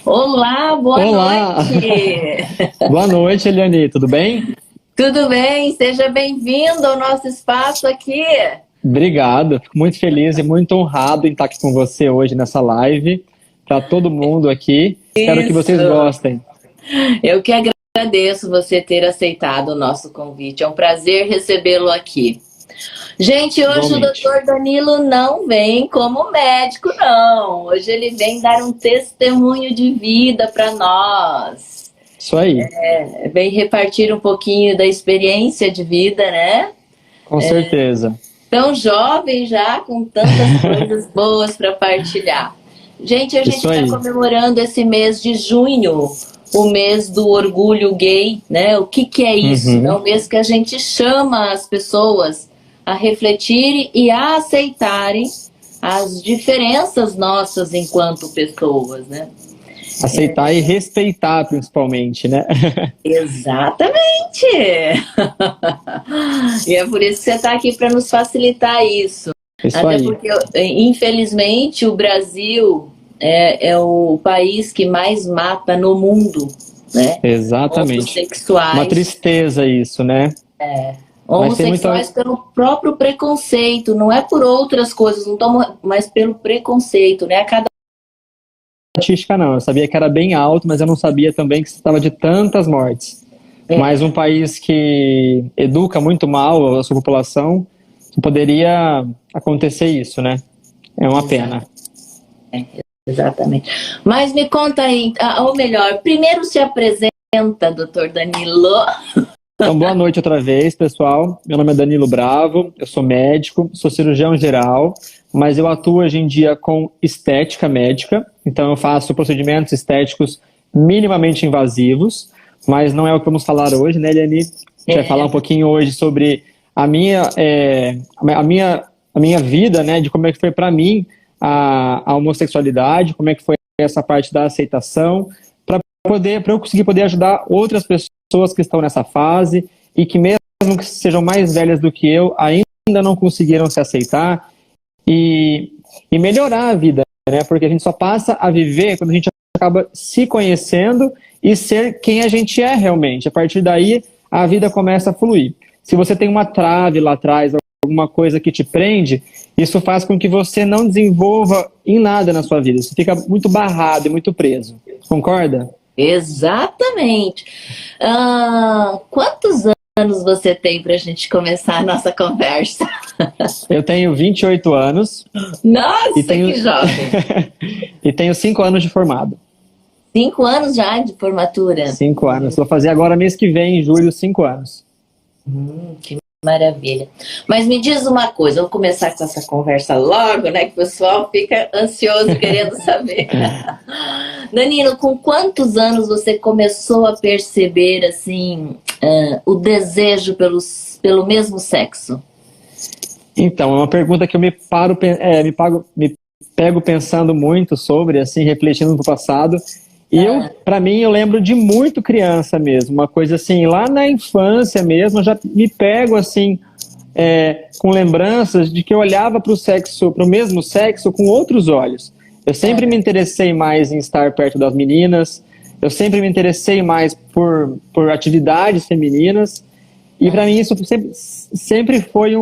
Olá, boa Olá! noite! Boa noite, Eliane, tudo bem? Tudo bem? Seja bem-vindo ao nosso espaço aqui. Obrigado, fico muito feliz e muito honrado em estar aqui com você hoje nessa live, para todo mundo aqui. Espero que vocês Isso! gostem. Eu que agradeço você ter aceitado o nosso convite. É um prazer recebê-lo aqui. Gente, hoje o Igualmente. doutor Danilo não vem como médico, não. Hoje ele vem dar um testemunho de vida para nós. Isso aí, Vem repartir um pouquinho da experiência de vida, né? com certeza. Tão jovem já, com tantas coisas boas para partilhar. Gente, a gente Isso está aí. comemorando esse mês de junho, o mês do orgulho gay, né? O que é isso? É Uhum. um mês que a gente chama as pessoas a refletirem e a aceitarem as diferenças nossas enquanto pessoas, né? Aceitar e respeitar, principalmente, né? Exatamente! E é por isso que você está aqui para nos facilitar isso. Isso Até aí, porque, infelizmente, o Brasil é o país que mais mata no mundo, né? exatamente. Uma Homossexuais. tristeza isso, né? Mas tem muita Homossexuais pelo próprio preconceito, não é por outras coisas, não tão, mas pelo preconceito, né? A cada estatística, não. Eu sabia que era bem alto, mas eu não sabia também que estava de tantas mortes. Mas um país que educa muito mal a sua população, poderia acontecer isso, né? É uma pena. Exatamente. Mas me conta aí, ou melhor, primeiro se apresenta, doutor Danilo. Então, boa noite outra vez, pessoal. Meu nome é Danilo Bravo, eu sou médico, sou cirurgião geral, mas eu atuo hoje em dia com estética médica. Então, eu faço procedimentos estéticos minimamente invasivos, mas não é o que vamos falar hoje, né, Eliane? A gente vai falar um pouquinho hoje sobre a minha vida, né, de como é que foi para mim a homossexualidade, como é que foi essa parte da aceitação, para eu conseguir poder ajudar outras pessoas que estão nessa fase e que mesmo que sejam mais velhas do que eu, ainda não conseguiram se aceitar e melhorar a vida, né? Porque a gente só passa a viver quando a gente acaba se conhecendo e ser quem a gente é realmente. A partir daí, a vida começa a fluir. Se você tem uma trave lá atrás, alguma coisa que te prende, isso faz com que você não desenvolva em nada na sua vida. Você fica muito barrado e muito preso. Concorda? Exatamente. Quantos anos você tem para a gente começar a nossa conversa? Eu tenho 28 anos. Nossa, e tenho... que jovem! E tenho 5 anos de formado. 5 anos já de formatura? 5 anos. Vou fazer agora mês que vem, em julho, 5 anos. Que maravilha. Mas me diz uma coisa, vou começar com essa conversa logo, né? Que o pessoal fica ansioso querendo saber. Danilo, com quantos anos você começou a perceber assim o desejo pelo mesmo sexo? Então, é uma pergunta que eu me pego pensando muito sobre, assim, refletindo no passado. E para mim, eu lembro de muito criança mesmo, uma coisa assim, lá na infância mesmo, eu já me pego assim, com lembranças de que eu olhava para o mesmo sexo com outros olhos. Eu sempre me interessei mais em estar perto das meninas, eu sempre me interessei mais por atividades femininas, e para mim isso sempre foi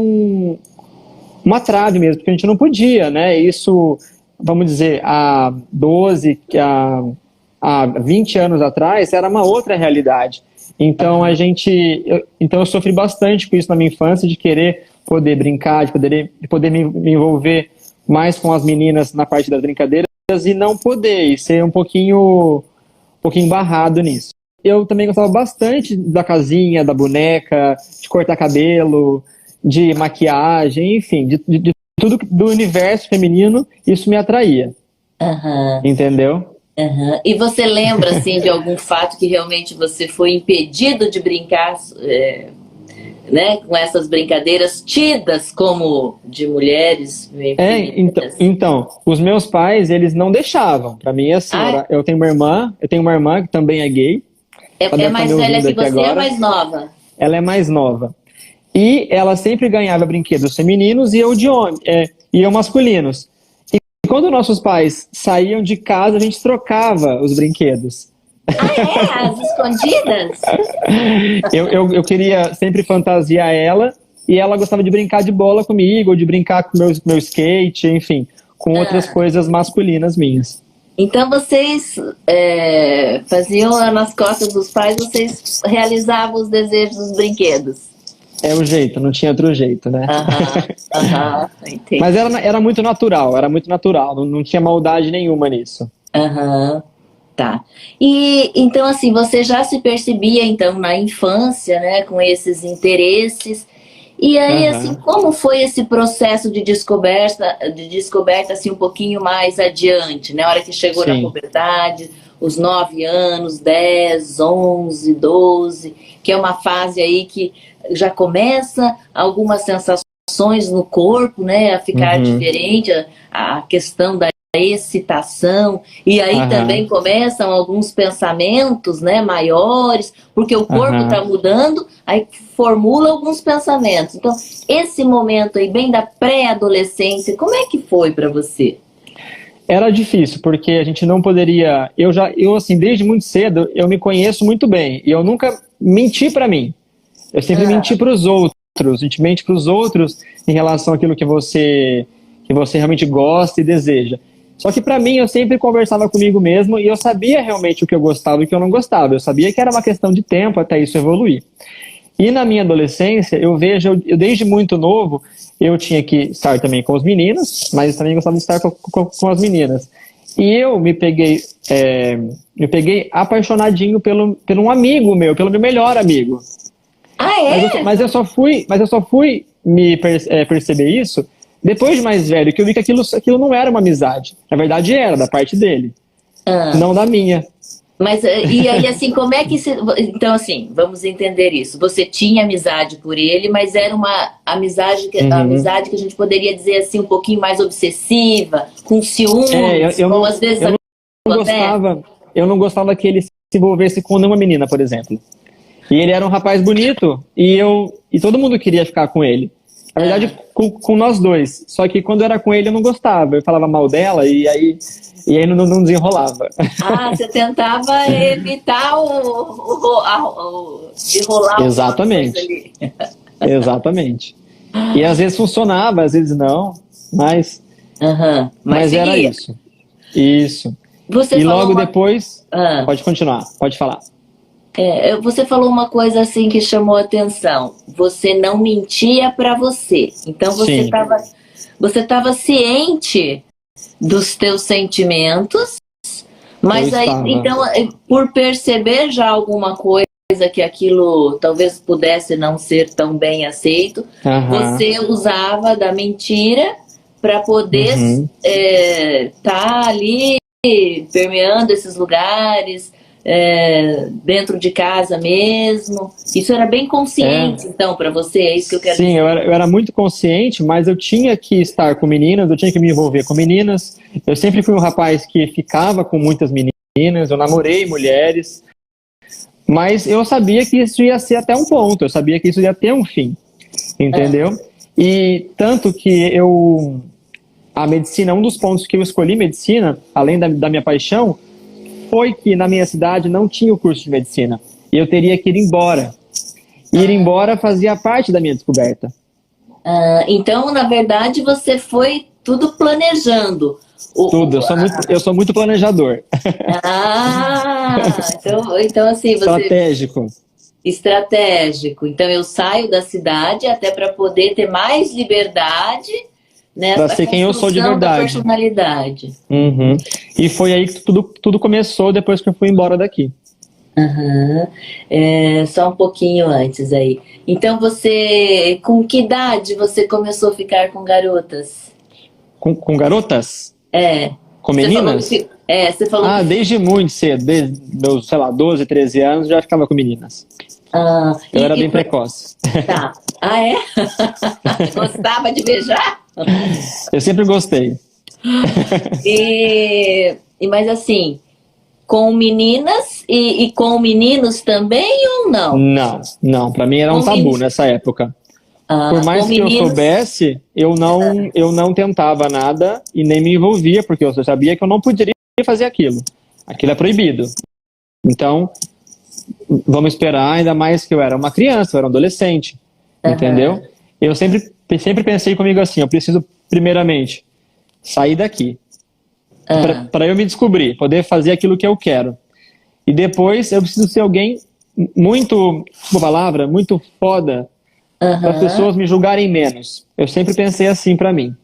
uma trave mesmo, porque a gente não podia, né? Isso, vamos dizer, há 20 anos atrás, era uma outra realidade. Então, eu sofri bastante com isso na minha infância, de querer poder brincar, de poder me envolver mais com as meninas na parte das brincadeiras e não poder, e ser um pouquinho barrado nisso. Eu também gostava bastante da casinha, da boneca, de cortar cabelo, de maquiagem, enfim, de tudo do universo feminino, isso me atraía. Entendeu? E você lembra, assim, de algum fato que realmente você foi impedido de brincar, né, com essas brincadeiras tidas como de mulheres? Então, os meus pais, eles não deixavam. Para mim, assim, eu tenho uma irmã que também é gay. É mais velha que você ou é mais nova? Ela é mais nova. E ela sempre ganhava brinquedos femininos e eu masculinos. quando nossos pais saíam de casa, a gente trocava os brinquedos. Ah, é? As escondidas? Eu queria sempre fantasiar ela e ela gostava de brincar de bola comigo, ou de brincar com meu skate, enfim, com outras coisas masculinas minhas. Então vocês faziam lá nas costas dos pais, vocês realizavam os desejos dos brinquedos. É o jeito, não tinha outro jeito, né? Entendi. Mas era muito natural, não tinha maldade nenhuma nisso. Tá. E então assim, você já se percebia então na infância, né, com esses interesses. E aí assim, como foi esse processo de descoberta assim um pouquinho mais adiante, né? A hora que chegou na puberdade, os 9 anos, 10, 11, 12, que é uma fase aí que já começa algumas sensações no corpo, né, a ficar diferente, a questão da excitação, e aí também começam alguns pensamentos, né, maiores, porque o corpo está mudando, aí formula alguns pensamentos. Então, esse momento aí, bem da pré-adolescência, como é que foi para você? Era difícil, porque a gente não poderia... Eu assim, desde muito cedo, eu me conheço muito bem, e eu nunca menti para mim. Eu sempre menti para os outros, a gente mente para os outros em relação àquilo que você realmente gosta e deseja. Só que para mim, eu sempre conversava comigo mesmo e eu sabia realmente o que eu gostava e o que eu não gostava. Eu sabia que era uma questão de tempo até isso evoluir. E na minha adolescência, eu desde muito novo, eu tinha que estar também com os meninos, mas eu também gostava de estar com as meninas. E eu me peguei apaixonadinho pelo um amigo meu, pelo meu melhor amigo. Ah, é? Mas eu só fui perceber isso depois de mais velho, que eu vi que aquilo não era uma amizade. Na verdade era, da parte dele, não da minha. Mas, e aí, assim, como é que... Então, assim, vamos entender isso. Você tinha amizade por ele, mas era uma amizade que a gente poderia dizer, assim, um pouquinho mais obsessiva, com ciúmes, às vezes... Eu não gostava que ele se envolvesse com nenhuma menina, por exemplo. E ele era um rapaz bonito, e todo mundo queria ficar com ele. Na verdade, com nós dois. Só que quando era com ele, eu não gostava. Eu falava mal dela, e aí não desenrolava. Ah, você tentava evitar de rolar. Exatamente. Ali. Exatamente. E às vezes funcionava, às vezes não, mas era isso. Isso. Você e logo depois... Pode continuar, pode falar. Você falou uma coisa assim que chamou a atenção. Você não mentia para você. Então você estava ciente dos teus sentimentos, mas aí, então, por perceber já alguma coisa que aquilo talvez pudesse não ser tão bem aceito, você usava da mentira para poder tá ali permeando esses lugares, dentro de casa mesmo. Isso era bem consciente, então, para você? É isso que eu quero dizer. Sim, eu era muito consciente, mas eu tinha que estar com meninas, eu tinha que me envolver com meninas. Eu sempre fui um rapaz que ficava com muitas meninas, eu namorei mulheres, mas eu sabia que isso ia ser até um ponto, eu sabia que isso ia ter um fim, entendeu? E tanto que a medicina, um dos pontos que eu escolhi medicina, além da minha paixão, foi que na minha cidade não tinha o curso de medicina. E eu teria que ir embora. Ir embora fazia parte da minha descoberta. Então, na verdade, você foi tudo planejando. Tudo. Eu sou muito planejador. Então assim... Estratégico. Estratégico. Então, eu saio da cidade até para poder ter mais liberdade... Para ser quem eu sou de verdade. Personalidade. E foi aí que tudo começou depois que eu fui embora daqui. Só um pouquinho antes aí. Então com que idade você começou a ficar com garotas? Com garotas? Com meninas? Você falou desde muito cedo. Desde meus, 12, 13 anos já ficava com meninas. Eu era bem precoce. Tá. Gostava de beijar? Eu sempre gostei. Mas assim, com meninas e com meninos também ou não? Não. Pra mim era um tabu nessa época. Por mais Com que eu meninos. soubesse, eu não tentava nada e nem me envolvia, porque eu sabia que eu não poderia fazer aquilo. Aquilo é proibido. Então, vamos esperar, ainda mais que eu era uma criança, eu era um adolescente, entendeu? Aham. Eu sempre pensei comigo assim, eu preciso, primeiramente, sair daqui, Ah, para eu me descobrir, poder fazer aquilo que eu quero. E depois eu preciso ser alguém muito, uma palavra, muito foda, para as aham. pessoas me julgarem menos. Eu sempre pensei assim para mim.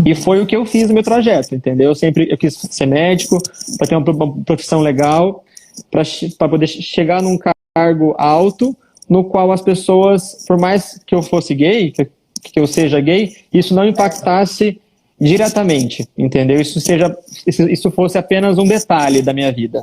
E foi o que eu fiz no meu trajeto, entendeu? Eu quis ser médico, para ter uma profissão legal, para poder chegar num cargo alto, no qual as pessoas, por mais que eu fosse gay, que eu seja gay, isso não impactasse diretamente, entendeu? Isso fosse apenas um detalhe da minha vida.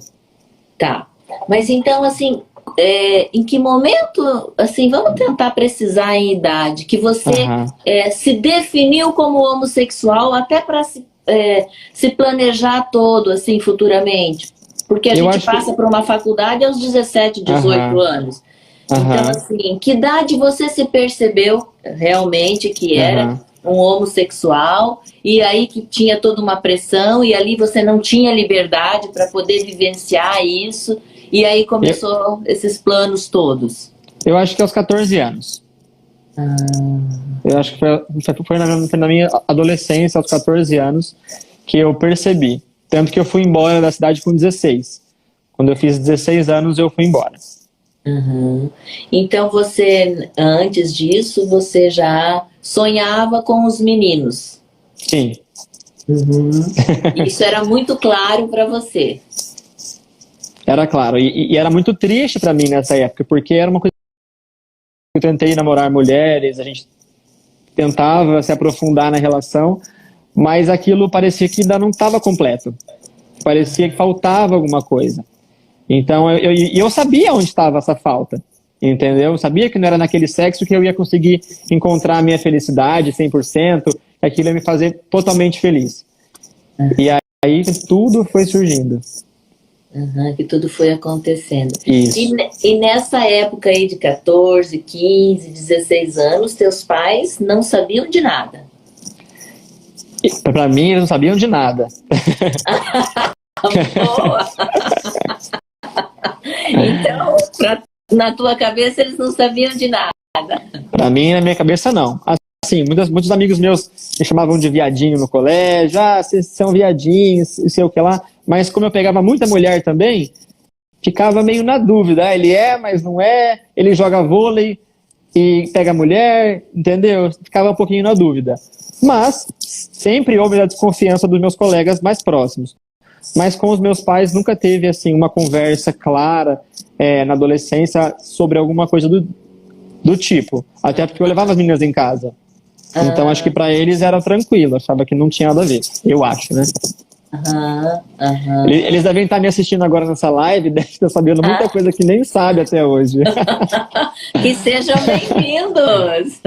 Tá. Mas então, assim, em que momento, assim, vamos tentar precisar em idade, que você Aham. se definiu como homossexual até para se planejar todo, assim, futuramente? Porque a Eu gente acho que. passa por uma faculdade aos 17, 18 Aham, anos. Então, aham, assim, que idade você se percebeu realmente que era aham. um homossexual e aí que tinha toda uma pressão e ali você não tinha liberdade para poder vivenciar isso e aí Eu, começou esses planos todos? eu acho que aos 14 anos. Eu acho que foi na minha adolescência, aos 14 anos, que eu percebi. Tanto que eu fui embora da cidade com 16. Quando eu fiz 16 anos, eu fui embora. Uhum. Então você, antes disso, você já sonhava com os meninos. Sim, Uhum. Isso era muito claro para você. era claro. E era muito triste pra mim nessa época, porque era uma coisa que eu tentei namorar mulheres, a gente tentava se aprofundar na relação, mas aquilo parecia que ainda não estava completo. Parecia que faltava alguma coisa. Então, eu sabia onde estava essa falta, entendeu? Eu sabia que não era naquele sexo que eu ia conseguir encontrar a minha felicidade 100%, que aquilo ia me fazer totalmente feliz. E aí tudo foi surgindo. Uhum, que tudo foi acontecendo. Isso. E nessa época aí de 14, 15, 16 anos, teus pais não sabiam de nada. Para mim, eles não sabiam de nada. Boa! Então, na tua cabeça, eles não sabiam de nada. Para mim, na minha cabeça, não. Assim, muitos amigos meus me chamavam de viadinho no colégio. Ah, vocês são viadinhos, sei o que lá. Mas como eu pegava muita mulher também, ficava meio na dúvida. Ah, ele é, mas não é. Ele joga vôlei e pega mulher, entendeu? Ficava um pouquinho na dúvida. Mas sempre houve a desconfiança dos meus colegas mais próximos. Mas com os meus pais nunca teve assim uma conversa clara na adolescência sobre alguma coisa do tipo. Até porque eu levava as meninas em casa. Então acho que Ah, para eles era tranquilo, achava que não tinha nada a ver. Eu acho, né? aham, aham. Eles devem estar me assistindo agora nessa live, devem estar sabendo muita Ah, coisa que nem sabe até hoje. que sejam bem-vindos!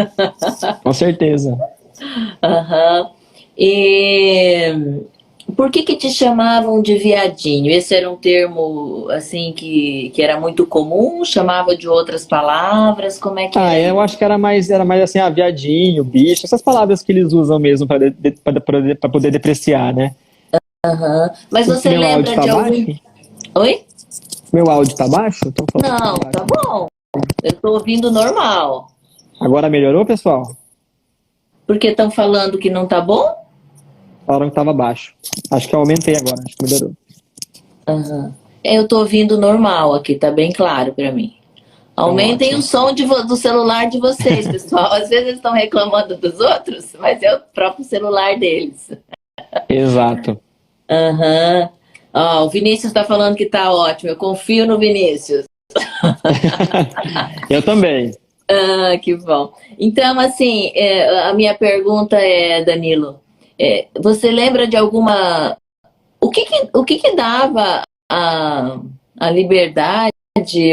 Com certeza. Aham. E por que te chamavam de viadinho? Esse era um termo assim que era muito comum? Chamava de outras palavras? Como é que Ah, era eu isso? acho que era mais assim, viadinho, bicho, essas palavras que eles usam mesmo para poder depreciar, né? Aham. Mas você Meu áudio lembra tá de algum. baixo? Oi? Meu áudio tá baixo? Estão falando que tá Não, tá baixo. bom. Eu tô ouvindo normal. Agora melhorou, pessoal? Porque estão falando que não tá bom? Falaram que tava baixo. Acho que eu aumentei agora, acho que melhorou. Aham. Eu tô ouvindo normal aqui, tá bem claro pra mim. Então, Aumentem o ótimo. som do celular de vocês, pessoal. Às vezes eles estão reclamando dos outros, mas é o próprio celular deles. Exato. Aham. Ó, o Vinícius está falando que tá ótimo. Eu confio no Vinícius. Eu também. Ah, que bom. Então, assim, a minha pergunta é, Danilo, você lembra de alguma. O que que dava a liberdade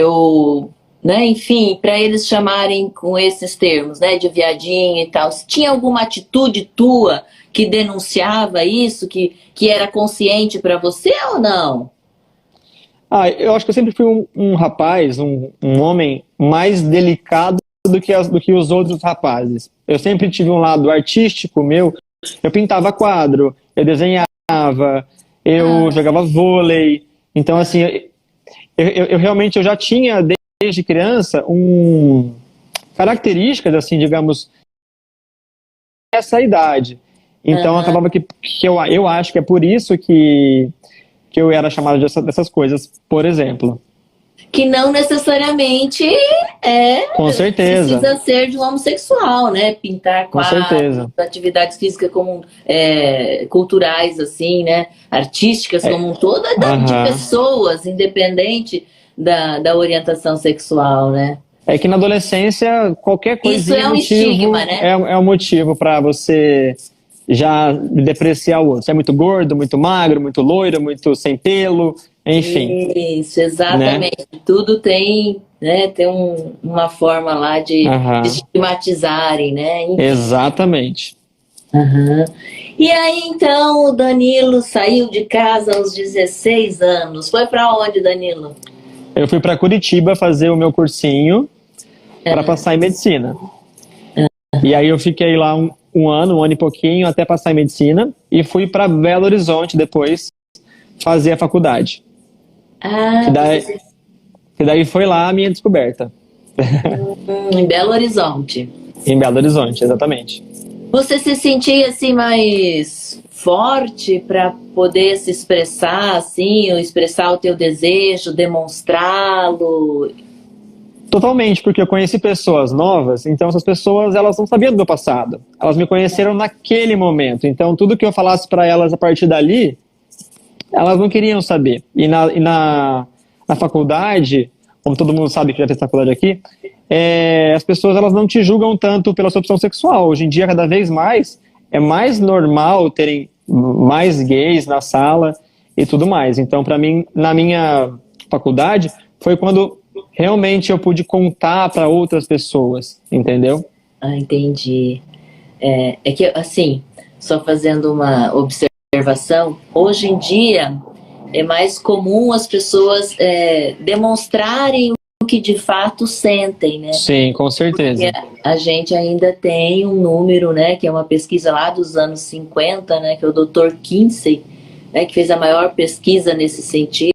ou, né, enfim, para eles chamarem com esses termos, né, de viadinho e tal? Se tinha alguma atitude tua que denunciava isso, que era consciente para você ou não? Ah, eu acho que eu sempre fui um rapaz, um homem mais delicado do que os outros rapazes. Eu sempre tive um lado artístico meu, eu pintava quadro, eu desenhava, eu jogava vôlei. Então, assim, eu realmente eu já tinha, desde criança, características, assim, digamos, essa idade. Então, acabava que eu acho que é por isso que eu era chamado dessas coisas, por exemplo. Que não necessariamente Com certeza. precisa ser de um homossexual, né? Pintar Com quadros, certeza. atividades físicas como culturais, assim, né? Artísticas como um todo, de pessoas, independente da orientação sexual, né? É que na adolescência, qualquer coisa Isso é um estigma, né? é um motivo para você já depreciar o outro. Você é muito gordo, muito magro, muito loiro, muito sem pelo, enfim. Isso, exatamente. Né? Tudo tem, né, tem uma forma lá de estigmatizarem, né? Enfim. Exatamente. E aí, então, o Danilo saiu de casa aos 16 anos. Foi para onde, Danilo? Eu fui para Curitiba fazer o meu cursinho para passar em medicina. E aí eu fiquei lá um ano e pouquinho, até passar em medicina, e fui para Belo Horizonte depois fazer a faculdade. Que daí foi lá a minha descoberta. Em Belo Horizonte. Em Belo Horizonte, exatamente. Você se sentia assim mais forte para poder se expressar assim, ou expressar o teu desejo, demonstrá-lo? Totalmente, porque eu conheci pessoas novas, então essas pessoas, elas não sabiam do meu passado. Elas me conheceram naquele momento. Então tudo que eu falasse para elas a partir dali, elas não queriam saber. E na faculdade, como todo mundo sabe que já fez faculdade aqui, as pessoas elas não te julgam tanto pela sua opção sexual. Hoje em dia, cada vez mais, é mais normal terem mais gays na sala e tudo mais. Então, para mim, na minha faculdade, foi quando realmente eu pude contar para outras pessoas, entendeu? Ah, entendi. É que, assim, só fazendo uma observação, hoje em dia é mais comum as pessoas demonstrarem o que de fato sentem, né? Sim, com certeza. Porque a gente ainda tem um número, né, que é uma pesquisa lá dos anos 50, né, que é o Dr. Kinsey, né, que fez a maior pesquisa nesse sentido,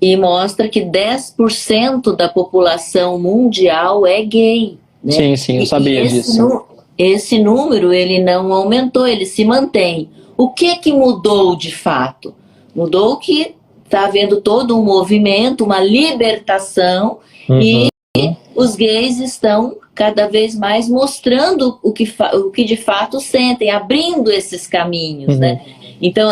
e mostra que 10% da população mundial é gay, né? Sim, eu sabia disso. Esse número, ele não aumentou, ele se mantém. O que mudou de fato? Mudou que está havendo todo um movimento, uma libertação, e os gays estão cada vez mais mostrando o que de fato sentem, abrindo esses caminhos, né? Então,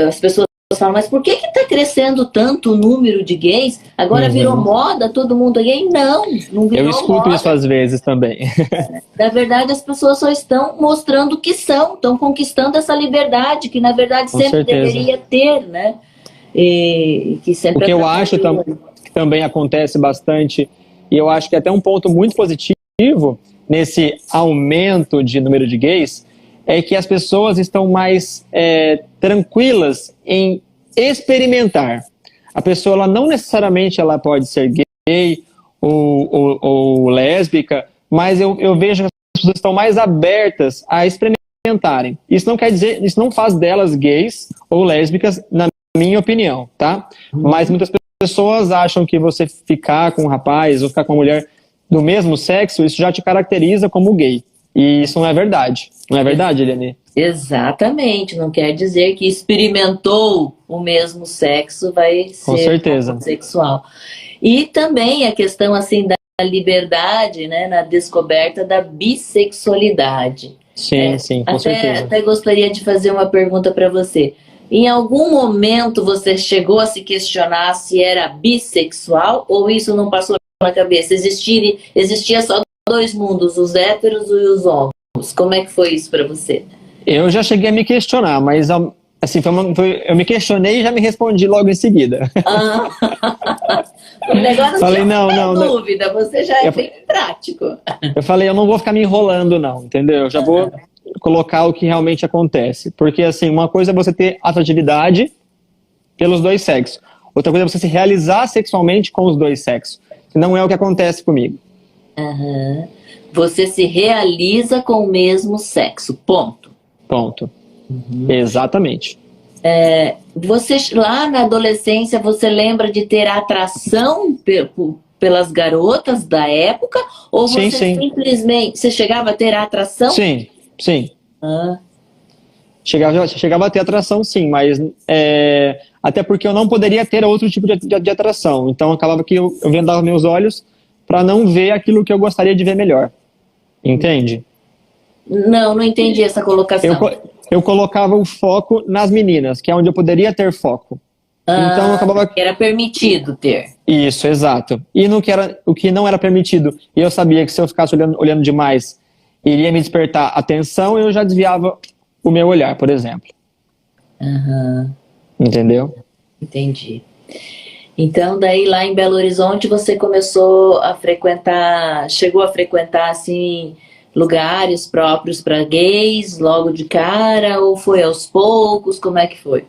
as pessoas falam, mas por que está crescendo tanto o número de gays? Agora virou moda, todo mundo é gay? Não virou moda. Eu escuto isso às vezes também. Na verdade, as pessoas só estão mostrando o que são, estão conquistando essa liberdade, que na verdade sempre deveria ter, né? E que sempre o que eu acho que também acontece bastante, e eu acho que é até um ponto muito positivo nesse aumento de número de gays, é que as pessoas estão mais tranquilas em experimentar. A pessoa ela não necessariamente ela pode ser gay ou lésbica, mas eu vejo que as pessoas estão mais abertas a experimentarem. Isso não quer dizer, isso não faz delas gays ou lésbicas, na minha opinião, tá? Mas muitas pessoas acham que você ficar com um rapaz ou ficar com uma mulher do mesmo sexo, isso já te caracteriza como gay. E isso não é verdade. Não é verdade, Eliane? Exatamente. Não quer dizer que experimentou o mesmo sexo vai ser com certeza homossexual. E também a questão assim da liberdade, né, na descoberta da bissexualidade. Sim, com certeza. Até gostaria de fazer uma pergunta para você. Em algum momento você chegou a se questionar se era bissexual ou isso não passou na cabeça? Existia só dois mundos, os héteros e os homens. Como é que foi isso para você? Eu já cheguei a me questionar, mas assim, eu me questionei e já me respondi logo em seguida. O negócio falei, não, dúvida, você já é bem prático. Eu falei, eu não vou ficar me enrolando não, entendeu? Eu já vou colocar o que realmente acontece. Porque assim, uma coisa é você ter atratividade pelos dois sexos. Outra coisa é você se realizar sexualmente com os dois sexos. não é o que acontece comigo. Aham. Você se realiza com o mesmo sexo, ponto. Ponto. Exatamente. Você, lá na adolescência, você lembra de ter atração pelas garotas da época? Ou Sim, você sim. simplesmente... Você chegava a ter atração? Sim, sim. Ah, Chegava a ter atração, sim, mas até porque eu não poderia ter outro tipo de atração. Então acabava que eu vendava meus olhos para não ver aquilo que eu gostaria de ver melhor. Entende? não entendi essa colocação. Eu colocava o foco nas meninas, que é onde eu poderia ter foco. Então eu acabava... Era permitido ter. Isso, exato. E o que não era permitido, e eu sabia que se eu ficasse olhando demais, iria me despertar atenção, eu já desviava o meu olhar, por exemplo. Aham, Entendeu? entendi. Então, daí lá em Belo Horizonte você começou a frequentar, chegou a frequentar assim lugares próprios para gays logo de cara ou foi aos poucos? Como é que foi?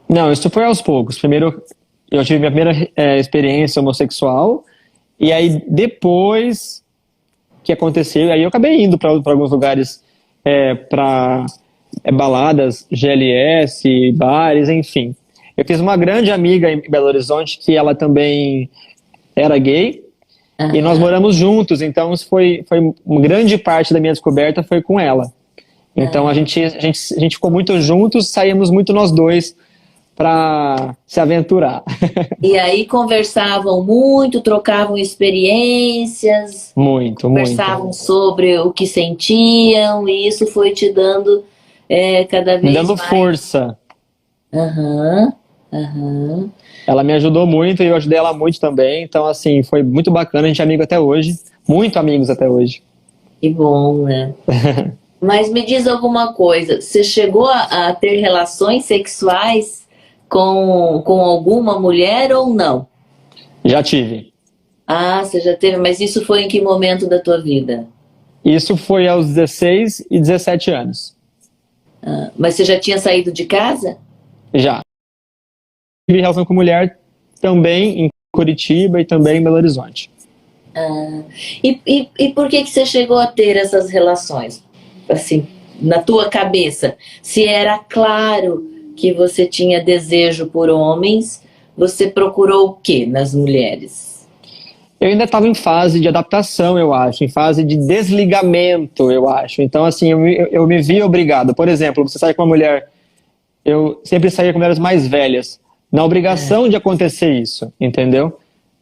Não, isso foi aos poucos. Primeiro, eu tive minha primeira experiência homossexual, e aí depois que aconteceu, aí eu acabei indo para alguns lugares, para baladas, GLS, bares, enfim. Eu fiz uma grande amiga em Belo Horizonte que ela também era gay, e nós moramos juntos, então isso foi uma grande parte da minha descoberta foi com ela. Então a gente ficou muito juntos, saímos muito nós dois para se aventurar. E aí conversavam muito, trocavam experiências, Muito, conversavam muito. sobre o que sentiam e isso foi te dando cada Me vez dando mais. força. Aham, aham. Ela me ajudou muito e eu ajudei ela muito também. Então, assim, foi muito bacana. A gente é amigo até hoje. Muito amigos até hoje. Que bom, né? Mas me diz alguma coisa, você chegou a ter relações sexuais com alguma mulher ou não? Já tive. Ah, você já teve, mas isso foi em que momento da tua vida? Isso foi aos 16 e 17 anos. Ah, mas você já tinha saído de casa? Já. Tive relação com mulher também em Curitiba e também em Belo Horizonte. Ah, e por que você chegou a ter essas relações? Assim, na tua cabeça, se era claro que você tinha desejo por homens, você procurou o que nas mulheres? Eu ainda estava em fase de adaptação, eu acho, em fase de desligamento, eu acho. Então, assim, eu me vi obrigado. Por exemplo, você sai com uma mulher, eu sempre saía com mulheres mais velhas, na obrigação de acontecer isso, entendeu?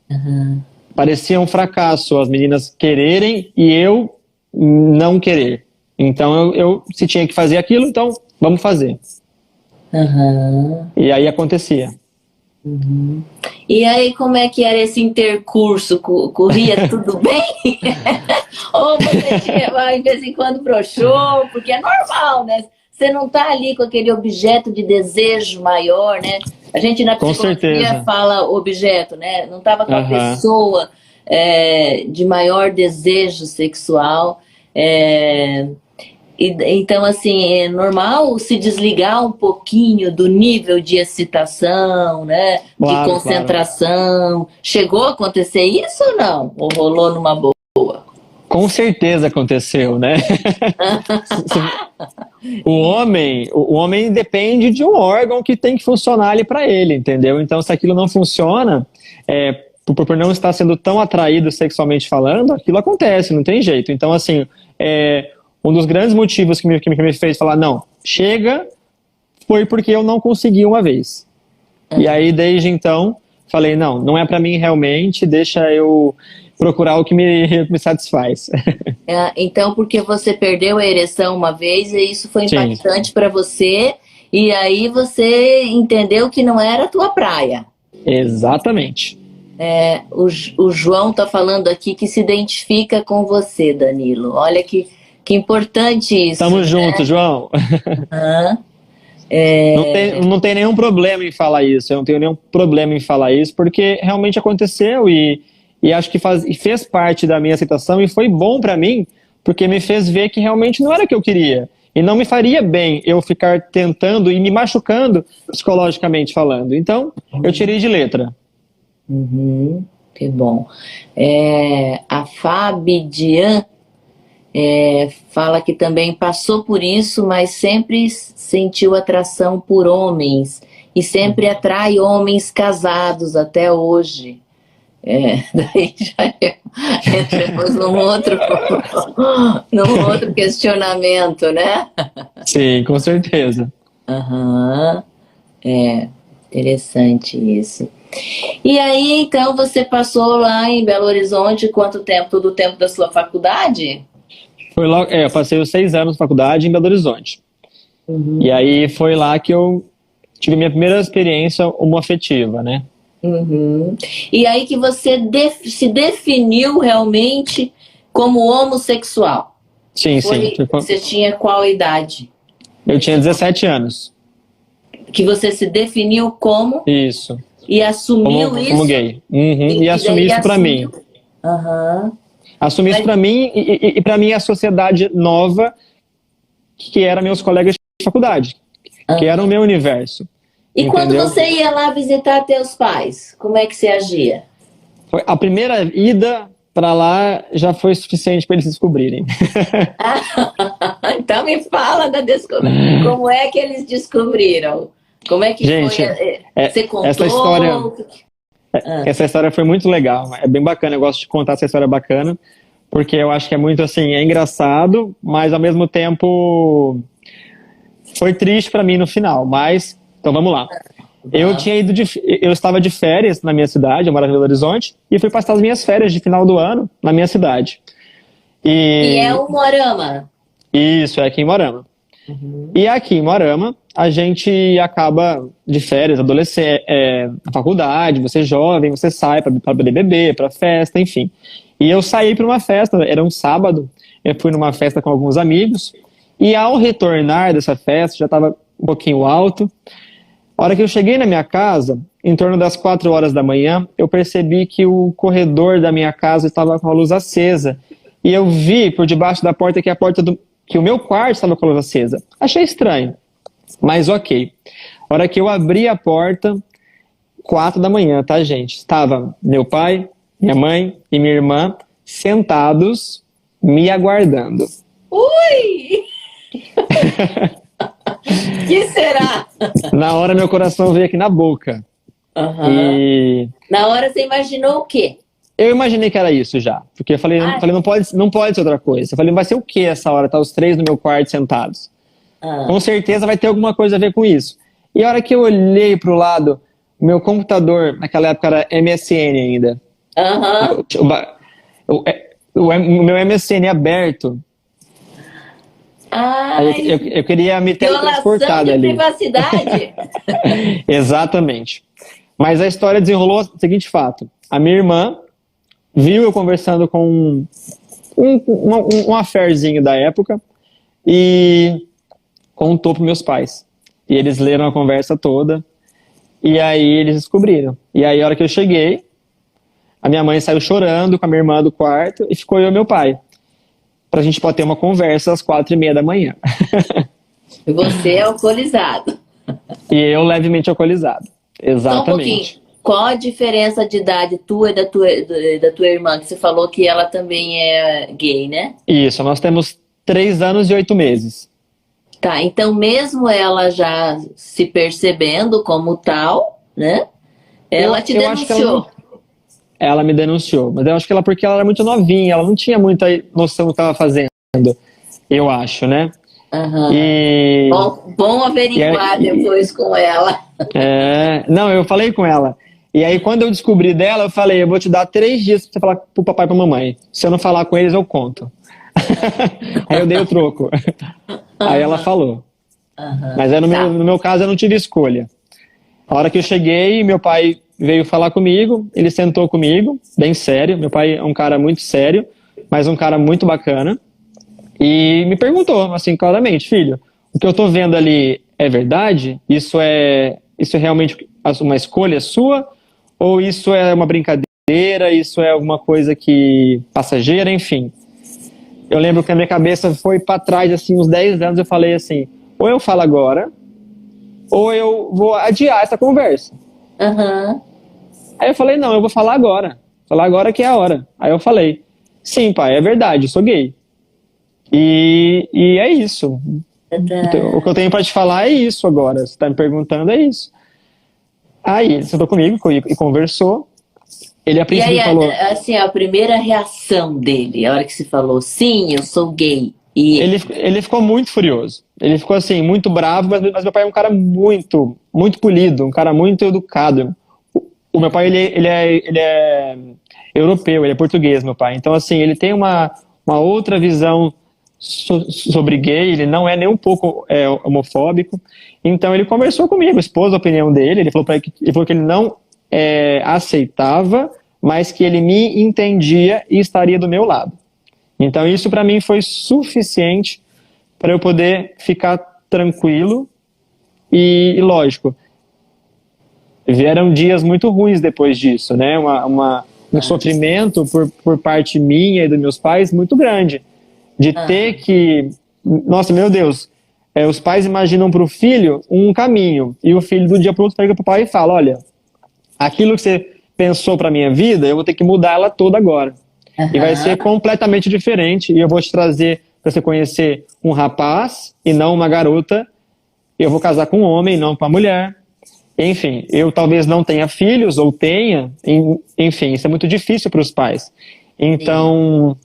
Uhum. Parecia um fracasso as meninas quererem e eu não querer. Então, se tinha que fazer aquilo, então vamos fazer. Uhum. E aí acontecia. Uhum. E aí, como é que era esse intercurso? Corria tudo bem? Ou você tinha, de vez em quando, broxou? Porque é normal, né? Você não tá ali com aquele objeto de desejo maior, né? A gente na psicologia fala objeto, né? Não tava com a pessoa de maior desejo sexual. Então, assim, é normal se desligar um pouquinho do nível de excitação, né? Claro, de concentração. Claro. Chegou a acontecer isso ou não? Ou rolou numa boa? Com certeza aconteceu, né? O homem depende de um órgão que tem que funcionar ali para ele, entendeu? Então, se aquilo não funciona, por não estar sendo tão atraído sexualmente falando, aquilo acontece, não tem jeito. Então, assim, um dos grandes motivos que me fez falar, não, chega, foi porque eu não consegui uma vez. E aí, desde então, falei, não é para mim realmente, deixa eu procurar o que me satisfaz. Então, porque você perdeu a ereção uma vez e isso foi impactante para você, e aí você entendeu que não era a tua praia. Exatamente. O João está falando aqui que se identifica com você, Danilo. Olha que importante isso. Tamo junto, João. Não tem nenhum problema em falar isso. Eu não tenho nenhum problema em falar isso, porque realmente aconteceu e acho que fez parte da minha aceitação e foi bom pra mim, porque me fez ver que realmente não era o que eu queria. E não me faria bem eu ficar tentando e me machucando psicologicamente falando. Então, eu tirei de letra. Uhum. que bom. A Fabidian fala que também passou por isso, mas sempre sentiu atração por homens e sempre atrai homens casados até hoje. Daí já entramos num outro questionamento, né? Sim, com certeza. Aham, interessante isso. E aí, então, você passou lá em Belo Horizonte quanto tempo? Todo o tempo da sua faculdade? Foi lá, eu passei os 6 anos de faculdade em Belo Horizonte. Uhum. E aí foi lá que eu tive minha primeira experiência homoafetiva, né? Uhum. E aí que você se definiu realmente como homossexual? Sim, sim. Você tinha qual idade? Eu tinha 17 anos. Que você se definiu como Isso. e assumiu isso? Como gay. Uhum. E assumi isso pra mim. Uhum. Assumi isso pra mim e pra mim a sociedade nova, que eram meus colegas de faculdade, que era o meu universo. E entendeu? quando você ia lá visitar teus pais, como é que você agia? A primeira ida pra lá já foi suficiente para eles descobrirem. Então me fala como é que eles descobriram? Como é que Gente, foi? Você contou? Essa história foi muito legal. É bem bacana, eu gosto de contar essa história bacana, porque eu acho que é muito assim, é engraçado, mas ao mesmo tempo foi triste pra mim no final. Mas, então vamos lá. Eu estava de férias na minha cidade, eu morava em Belo Horizonte, e fui passar as minhas férias de final do ano na minha cidade. E é o Moarama? Isso, é aqui em Moarama. Uhum. E aqui em Moarama, a gente acaba de férias, adolescente, na faculdade, você é jovem, você sai para poder beber, para festa, enfim. E eu saí para uma festa, era um sábado, eu fui numa festa com alguns amigos, e ao retornar dessa festa, já estava um pouquinho alto. A hora que eu cheguei na minha casa, em torno das 4 horas da manhã, eu percebi que o corredor da minha casa estava com a luz acesa. E eu vi por debaixo da porta que o meu quarto estava com a luz acesa. Achei estranho, mas ok. A hora que eu abri a porta, 4 da manhã, tá, gente? Estava meu pai, minha mãe e minha irmã sentados, me aguardando. Ui! Que será? Na hora meu coração veio aqui na boca. Uhum. E na hora você imaginou o quê? Eu imaginei que era isso já. Porque eu falei, não pode ser outra coisa. Eu falei, vai ser o que essa hora? Tá os 3 no meu quarto sentados. Com certeza vai ter alguma coisa a ver com isso. E a hora que eu olhei pro lado, meu computador, naquela época era MSN ainda. O meu MSN aberto. Eu queria me teletransportar ali. Violação de privacidade. Exatamente. Mas a história desenrolou o seguinte fato. A minha irmã viu eu conversando com um affairzinho da época e contou para meus pais. E eles leram a conversa toda e aí eles descobriram. E aí a hora que eu cheguei, a minha mãe saiu chorando com a minha irmã do quarto e ficou eu e meu pai. Pra gente poder ter uma conversa às 4:30 da manhã. E você é alcoolizado. E eu levemente alcoolizado. Exatamente. Só um pouquinho. Qual a diferença de idade tua e da tua irmã? Que você falou que ela também é gay, né? Isso, nós temos 3 anos e 8 meses. Tá, então mesmo ela já se percebendo como tal, né? Ela te denunciou. Ela me denunciou, mas eu acho que porque ela era muito novinha, ela não tinha muita noção do que estava fazendo, eu acho, né? Uhum. Bom averiguar depois com ela. Não, eu falei com ela. E aí, quando eu descobri dela, eu falei, eu vou te dar 3 dias pra você falar pro papai e pra mamãe. Se eu não falar com eles, eu conto. Aí eu dei o troco. Aí ela falou. Mas no meu caso, eu não tive escolha. A hora que eu cheguei, meu pai veio falar comigo, ele sentou comigo, bem sério. Meu pai é um cara muito sério, mas um cara muito bacana. E me perguntou, assim, claramente, filho, o que eu tô vendo ali é verdade? Isso é realmente uma escolha sua? Ou isso é uma brincadeira? Isso é alguma coisa passageira? Enfim. Eu lembro que a minha cabeça foi para trás, assim, uns 10 anos, eu falei assim, ou eu falo agora, ou eu vou adiar essa conversa. Uhum. Aí eu falei, não, eu vou falar agora. Falar agora que é a hora. Aí eu falei, sim, pai, é verdade, eu sou gay. E é isso. O que eu tenho para te falar é isso agora. Você tá me perguntando, é isso. Aí ele sentou comigo e conversou. Ele a E aí, princípio falou... assim, a primeira reação dele, a hora que você falou, sim, eu sou gay. Ele ficou muito furioso. Ele ficou assim, muito bravo, mas meu pai é um cara muito, muito polido, um cara muito educado. O meu pai, ele é europeu, ele é português, meu pai. Então, assim, ele tem uma outra visão sobre gay, ele não é nem um pouco homofóbico. Então, ele conversou comigo, expôs a opinião dele, ele falou que ele não aceitava, mas que ele me entendia e estaria do meu lado. Então, isso para mim foi suficiente para eu poder ficar tranquilo e lógico, vieram dias muito ruins depois disso, né? Um sofrimento por parte minha e dos meus pais muito grande. De ter que... Nossa, meu Deus, os pais imaginam para o filho um caminho e o filho do dia para o outro pega para o pai e fala, olha, aquilo que você pensou para minha vida, eu vou ter que mudar ela toda agora. E vai ser completamente diferente. E eu vou te trazer para você conhecer um rapaz e não uma garota. Eu vou casar com um homem, não com uma mulher. Enfim, eu talvez não tenha filhos ou tenha. Enfim, isso é muito difícil para os pais. Então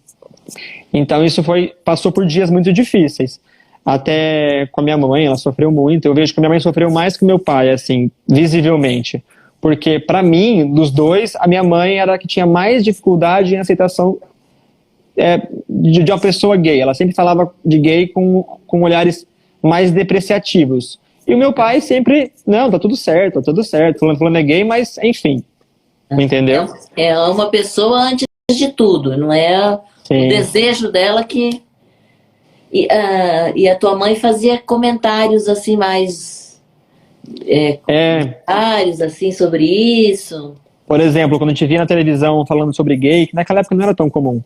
isso passou por dias muito difíceis. Até com a minha mãe, ela sofreu muito. Eu vejo que minha mãe sofreu mais que meu pai, assim, visivelmente. Porque, para mim, dos dois, a minha mãe era a que tinha mais dificuldade em aceitação de uma pessoa gay. Ela sempre falava de gay com olhares mais depreciativos. E o meu pai sempre, não, tá tudo certo, fulano é gay, mas enfim, entendeu? É uma pessoa antes de tudo, não é Sim. O desejo dela que... E a tua mãe fazia comentários assim mais... comentários assim sobre isso. Por exemplo, quando a gente via na televisão falando sobre gay, que naquela época não era tão comum,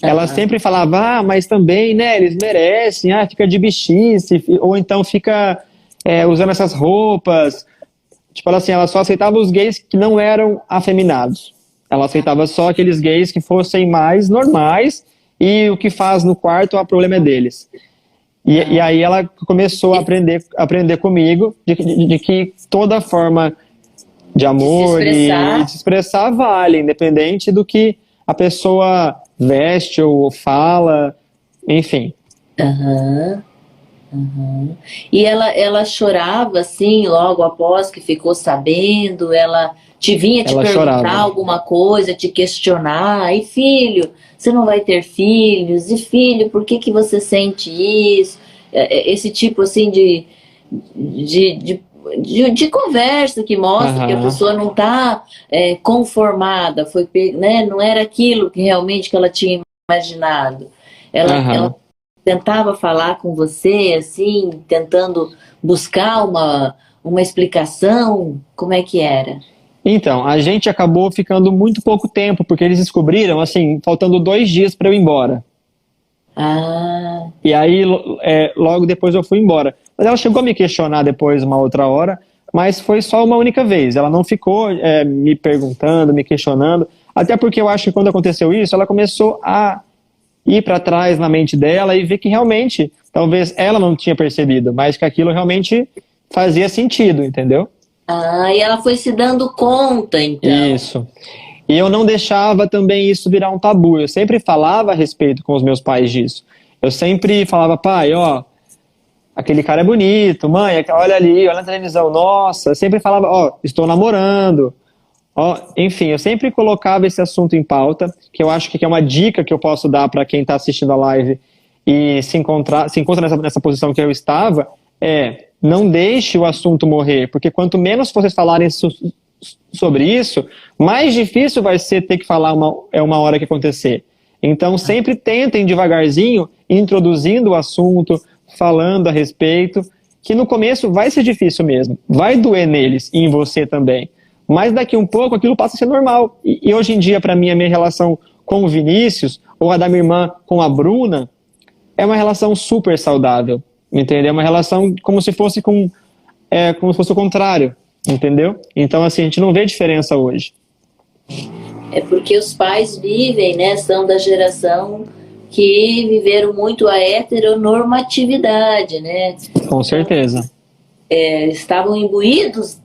ela sempre falava, mas também, né, eles merecem, fica de bichice, ou então fica usando essas roupas. Tipo assim, ela só aceitava os gays que não eram afeminados. Ela aceitava só aqueles gays que fossem mais normais e o que faz no quarto, o problema é deles. E aí ela começou a aprender comigo de que toda forma de amor e de se expressar vale, independente do que a pessoa veste ou fala, enfim. E ela chorava assim, logo após que ficou sabendo, ela te vinha te perguntar chorava. Alguma coisa, te questionar, e filho, você não vai ter filhos? E filho, por que você sente isso? Esse tipo assim de conversa que mostra que a pessoa não está conformada, né? Não era aquilo que realmente que ela tinha imaginado. Ela tentava falar com você, assim, tentando buscar uma explicação, como é que era? Então, a gente acabou ficando muito pouco tempo, porque eles descobriram, assim, faltando 2 dias para eu ir embora. E aí, logo depois eu fui embora. Mas ela chegou a me questionar depois, uma outra hora, mas foi só uma única vez. Ela não ficou me perguntando, me questionando, até porque eu acho que quando aconteceu isso, ela começou a ir para trás na mente dela e ver que realmente, talvez ela não tinha percebido, mas que aquilo realmente fazia sentido, entendeu? E ela foi se dando conta, então. Isso. E eu não deixava também isso virar um tabu. Eu sempre falava a respeito com os meus pais disso. Eu sempre falava, pai, ó, aquele cara é bonito, mãe, olha ali, olha na televisão, nossa. Eu sempre falava, ó, estou namorando. Ó, enfim, eu sempre colocava esse assunto em pauta, que eu acho que é uma dica que eu posso dar para quem está assistindo a live e se encontra nessa posição que eu estava, não deixe o assunto morrer, porque quanto menos vocês falarem sobre isso, mais difícil vai ser ter que falar uma hora que acontecer. Então sempre tentem devagarzinho, introduzindo o assunto, falando a respeito, que no começo vai ser difícil mesmo, vai doer neles e em você também, mas daqui um pouco aquilo passa a ser normal. E hoje em dia, para mim, a minha relação com o Vinícius, ou a da minha irmã com a Bruna, é uma relação super saudável, entendeu? É uma relação como se fosse como se fosse o contrário, entendeu? Então, assim, a gente não vê diferença hoje. é porque os pais vivem, né? São da geração que viveram muito a heteronormatividade, né? Com certeza. Estavam imbuídos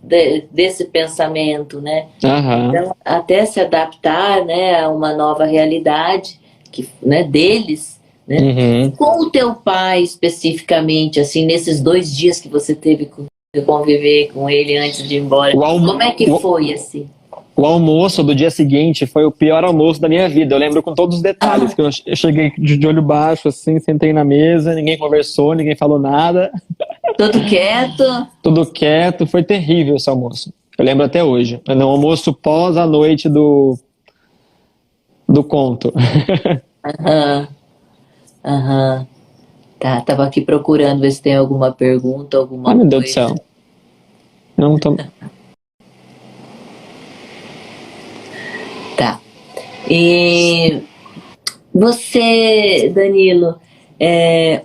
desse pensamento, né? Aham. Então, até se adaptar, né, a uma nova realidade né, deles, né? Uhum. Com o teu pai especificamente, assim, nesses 2 dias que você teve que conviver com ele antes de ir embora, como é que foi, assim? O almoço do dia seguinte foi o pior almoço da minha vida. Eu lembro com todos os detalhes, que eu cheguei de olho baixo, assim, sentei na mesa, ninguém conversou, ninguém falou nada. Tudo quieto? Tudo quieto, foi terrível esse almoço. Eu lembro até hoje. No almoço pós a noite do conto. Aham, aham. Tá, tava aqui procurando ver se tem alguma pergunta, alguma Ai, meu Deus do coisa. céu. Não tô... Tá. E você, Danilo,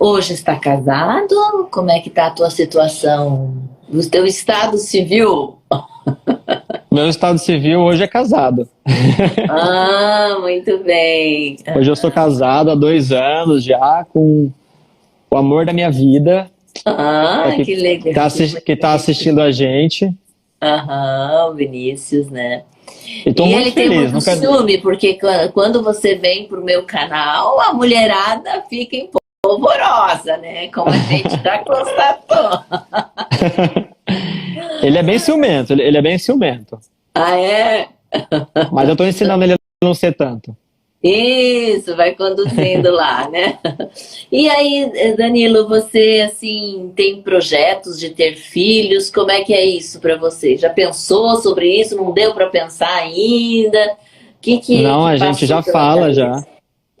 hoje está casado? Como é que tá a tua situação? O teu estado civil? Meu estado civil hoje é casado. Ah, muito bem. Hoje eu sou casado há 2 anos já, com o amor da minha vida, Ah, que legal. que tá assistindo a gente. Aham, o Vinícius, né? E tô E muito ele tem feliz. muito ciúme, porque quando você vem pro meu canal, a mulherada fica empolvorosa, né? Como a gente já constatou. Ele é bem ciumento, ele é bem ciumento. Ah, é? Mas eu tô ensinando ele a não ser tanto. Isso, vai conduzindo lá, né? E aí, Danilo, você, assim, tem projetos de ter filhos? Como é que é isso para você? Já pensou sobre isso? Não deu para pensar ainda? Não, a gente passou já pela fala, cabeça? já.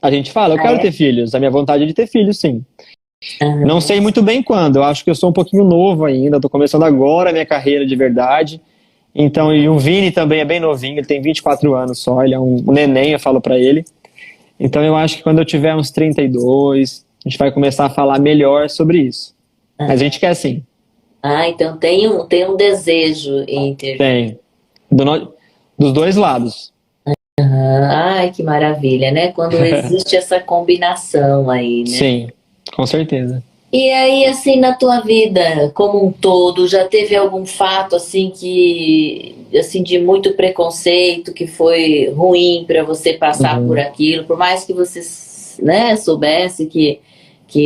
A gente fala, eu quero ter filhos. A minha vontade é de ter filhos, sim. Não sei muito bem quando. Eu acho que eu sou um pouquinho novo ainda. Tô começando agora a minha carreira de verdade. Então, e o Vini também é bem novinho. Ele tem 24 anos só. Ele é um neném, eu falo pra ele. Então, eu acho que quando eu tiver uns 32, a gente vai começar a falar melhor sobre isso. Mas a gente quer sim. Ah, então tem um desejo em ter. Tem. Dos 2 lados. Ai, que maravilha, né? Quando existe essa combinação aí, né? Sim, com certeza. E aí, assim, na tua vida como um todo, já teve algum fato, assim, assim, de muito preconceito, que foi ruim para você passar por aquilo, por mais que você, né, soubesse que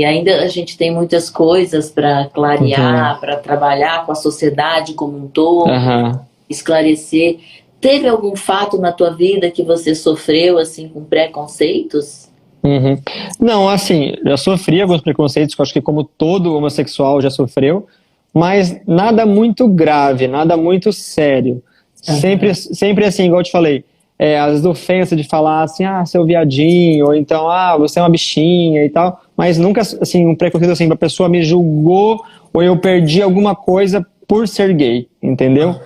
ainda a gente tem muitas coisas para clarear, para trabalhar com a sociedade como um todo, esclarecer. Teve algum fato na tua vida que você sofreu, assim, com preconceitos? Não, assim, já sofri alguns preconceitos, que eu acho que como todo homossexual já sofreu, mas nada muito grave, nada muito sério. Sempre assim, igual eu te falei, as ofensas de falar assim, seu viadinho, ou então, você é uma bichinha e tal, mas nunca, assim, um preconceito assim, a pessoa me julgou ou eu perdi alguma coisa por ser gay, entendeu?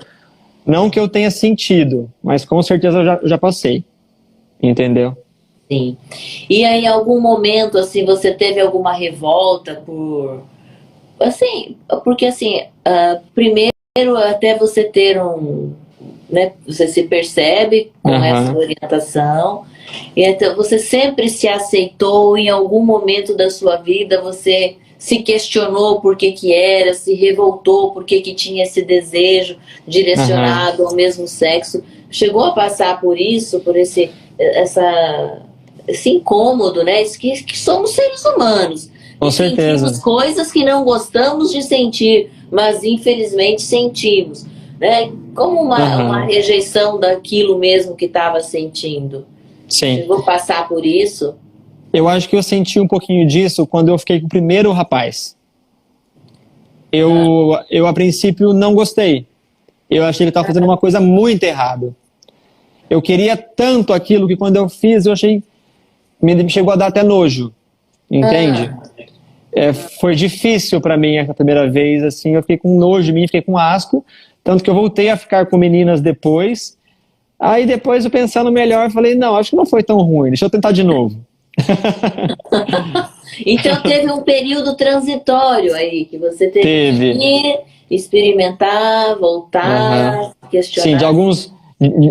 Não que eu tenha sentido, mas com certeza eu já passei, entendeu? Sim. E aí, em algum momento, assim, você teve alguma revolta assim, porque assim, primeiro até você ter né, você se percebe com essa orientação, e então você sempre se aceitou, em algum momento da sua vida você se questionou por que era, se revoltou por que tinha esse desejo direcionado ao mesmo sexo, chegou a passar por isso, por esse incômodo, né? Que somos seres humanos. Com certeza. Sentimos coisas que não gostamos de sentir, mas infelizmente sentimos, né? Como uma rejeição daquilo mesmo que estava sentindo. Sim. Chegou a passar por isso? Eu acho que eu senti um pouquinho disso quando eu fiquei com o primeiro rapaz. Eu a princípio não gostei. Eu achei que ele estava fazendo uma coisa muito errada. Eu queria tanto aquilo que quando eu fiz, eu achei... Me chegou a dar até nojo, entende? Foi difícil para mim a primeira vez, assim, eu fiquei com nojo de mim, fiquei com asco, tanto que eu voltei a ficar com meninas depois. Aí depois eu pensando melhor, falei, não, acho que não foi tão ruim, deixa eu tentar de novo. Então teve um período transitório aí, que você teve que ir, experimentar, voltar, questionar. Sim,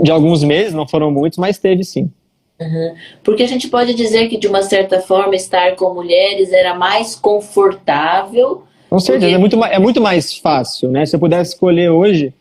de alguns meses, não foram muitos, mas teve sim. Uhum. Porque a gente pode dizer que, de uma certa forma, estar com mulheres era mais confortável. Com certeza, Porque... é muito mais fácil, né? Se eu pudesse escolher hoje,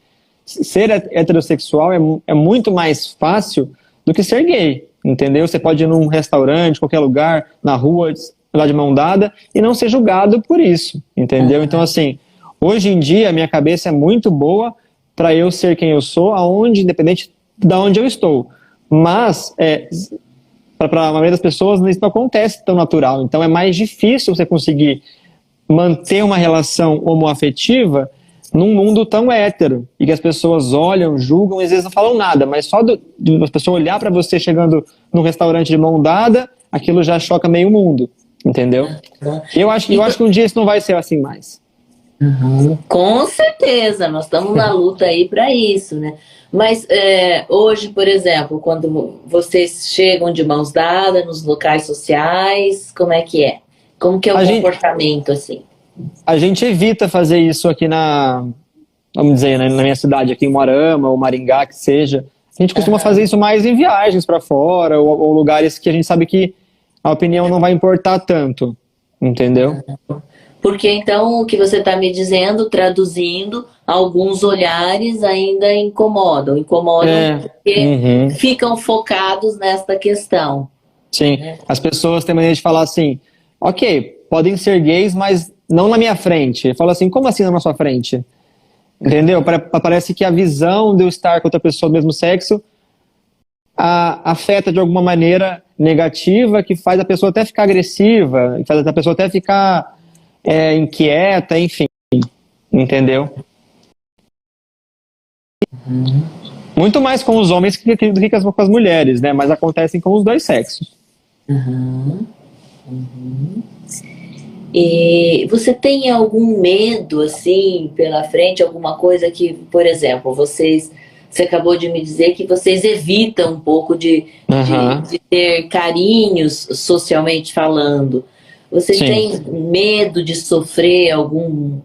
ser heterossexual é muito mais fácil do que ser gay, entendeu? Você pode ir num restaurante, qualquer lugar, na rua, lá de mão dada, e não ser julgado por isso, entendeu? Então, assim, hoje em dia, a minha cabeça é muito boa para eu ser quem eu sou, aonde, independente de onde eu estou. Mas, para a maioria das pessoas, isso não acontece tão natural. Então, é mais difícil você conseguir manter uma relação homoafetiva num mundo tão hétero, e que as pessoas olham, julgam e às vezes não falam nada, mas só de uma pessoa olhar para você chegando num restaurante de mão dada, aquilo já choca meio mundo, entendeu? Eu acho que um dia isso não vai ser assim mais. Uhum. Com certeza, nós estamos na luta aí para isso, né? Mas hoje, por exemplo, quando vocês chegam de mãos dadas nos locais sociais, como é que é? Como que é o comportamento, assim? A gente evita fazer isso aqui vamos dizer, na minha cidade, aqui em Moarama ou Maringá, que seja. A gente costuma fazer isso mais em viagens para fora ou lugares que a gente sabe que a opinião não vai importar tanto, entendeu? Porque então o que você está me dizendo, traduzindo, alguns olhares ainda incomodam porque ficam focados nesta questão. Sim, as pessoas têm maneira de falar assim, ok, podem ser gays, mas não na minha frente. Fala assim, como assim na sua frente? Entendeu? Parece que a visão de eu estar com outra pessoa do mesmo sexo afeta de alguma maneira negativa, que faz a pessoa até ficar agressiva, que faz a pessoa até ficar inquieta, enfim. Entendeu? Muito mais com os homens do que com as mulheres, né? Mas acontecem com os dois sexos. E você tem algum medo, assim, pela frente? Alguma coisa que, por exemplo, você acabou de me dizer que vocês evitam um pouco de ter carinhos socialmente falando. Você tem medo de sofrer algum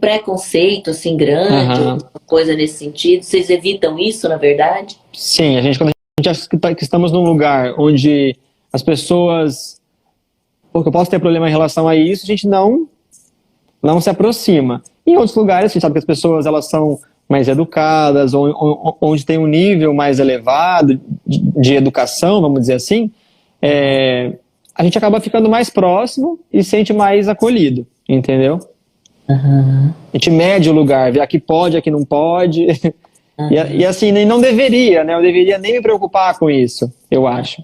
preconceito, assim, grande, alguma coisa nesse sentido? Vocês evitam isso, na verdade? Sim, quando a gente acha que estamos num lugar onde as pessoas... Porque eu posso ter problema em relação a isso, a gente não se aproxima. Em outros lugares, a gente sabe que as pessoas elas são mais educadas, ou onde tem um nível mais elevado de educação, vamos dizer assim, a gente acaba ficando mais próximo e se sente mais acolhido, entendeu? A gente mede o lugar, vê aqui pode, aqui não pode. E assim, não deveria, né? Eu deveria nem me preocupar com isso, eu acho.